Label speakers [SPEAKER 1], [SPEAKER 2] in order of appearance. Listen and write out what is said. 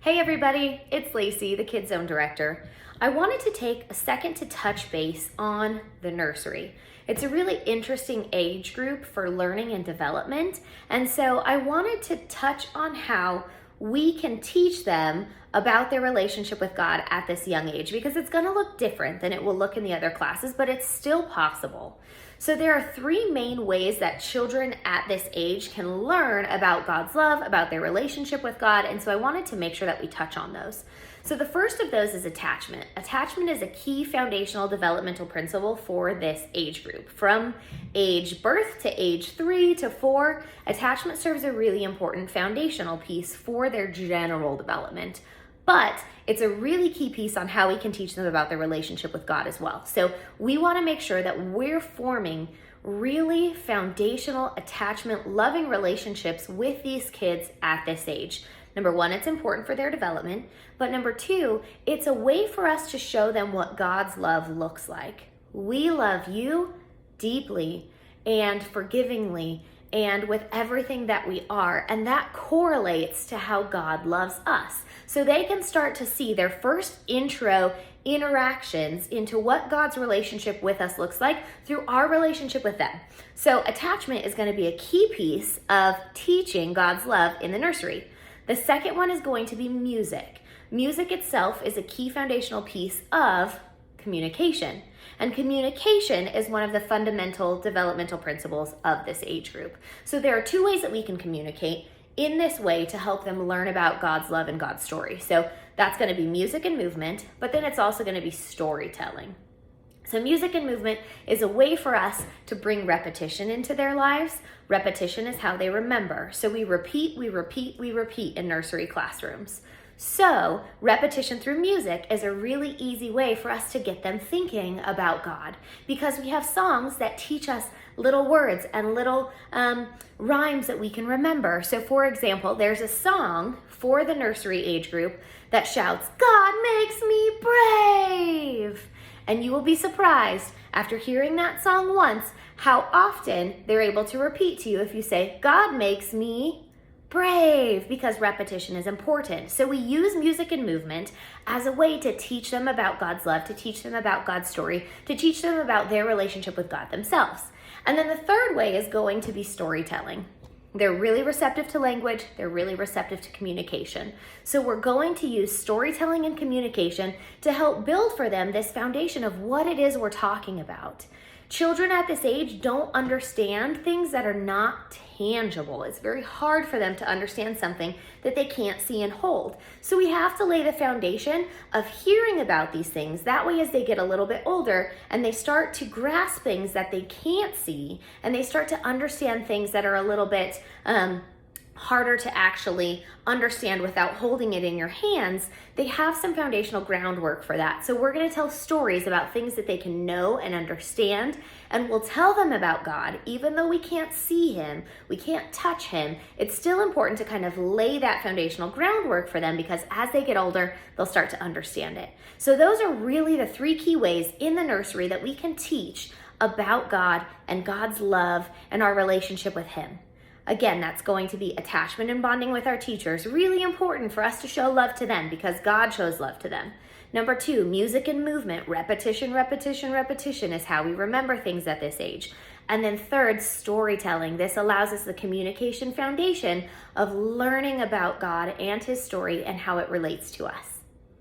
[SPEAKER 1] Hey everybody, it's Lacey, the Kids Zone Director. I wanted to take a second to touch base on the nursery. It's a really interesting age group for learning and development, and so I wanted to touch on how we can teach them about their relationship with God at this young age, because it's going to look different than it will look in the other classes, but it's still possible. So there are three main ways that children at this age can learn about God's love, about their relationship with God, and so I wanted to make sure that we touch on those. So the first of those is attachment. Attachment is a key foundational developmental principle for this age group. From age birth to age 3 to 4, attachment serves a really important foundational piece for their general development. But it's a really key piece on how we can teach them about their relationship with God as well. So we want to make sure that we're forming really foundational attachment, loving relationships with these kids at this age. Number one, it's important for their development. But number two, it's a way for us to show them what God's love looks like. We love you deeply and forgivingly and with everything that we are. And that correlates to how God loves us. So they can start to see their first intro interactions into what God's relationship with us looks like through our relationship with them. So attachment is going to be a key piece of teaching God's love in the nursery. The second one is going to be music. Music itself is a key foundational piece of communication. And communication is one of the fundamental developmental principles of this age group. So there are two ways that we can communicate in this way to help them learn about God's love and God's story. So that's going to be music and movement, but then it's also going to be storytelling. So music and movement is a way for us to bring repetition into their lives. Repetition is how they remember. So we repeat in nursery classrooms. So repetition through music is a really easy way for us to get them thinking about God, because we have songs that teach us little words and little rhymes that we can remember. So for example, there's a song for the nursery age group that shouts, "God makes me brave." And you will be surprised after hearing that song once how often they're able to repeat to you if you say, "God makes me brave," because repetition is important. So we use music and movement as a way to teach them about God's love, to teach them about God's story, to teach them about their relationship with God themselves. And then the third way is going to be storytelling. They're really receptive to language. They're really receptive to communication. So we're going to use storytelling and communication to help build for them this foundation of what it is we're talking about. Children at this age don't understand things that are not tangible. It's very hard for them to understand something that they can't see and hold. So we have to lay the foundation of hearing about these things. That way, as they get a little bit older and they start to grasp things that they can't see, and they start to understand things that are a little bit harder to actually understand without holding it in your hands, they have some foundational groundwork for that. So we're going to tell stories about things that they can know and understand, and we'll tell them about God. Even though we can't see him, we can't touch him, it's still important to kind of lay that foundational groundwork for them, because as they get older, they'll start to understand it. So those are really the three key ways in the nursery that we can teach about God and God's love and our relationship with him. Again, that's going to be attachment and bonding with our teachers. Really important for us to show love to them because God shows love to them. Number two, music and movement. Repetition is how we remember things at this age. And then third, storytelling. This allows us the communication foundation of learning about God and his story and how it relates to us.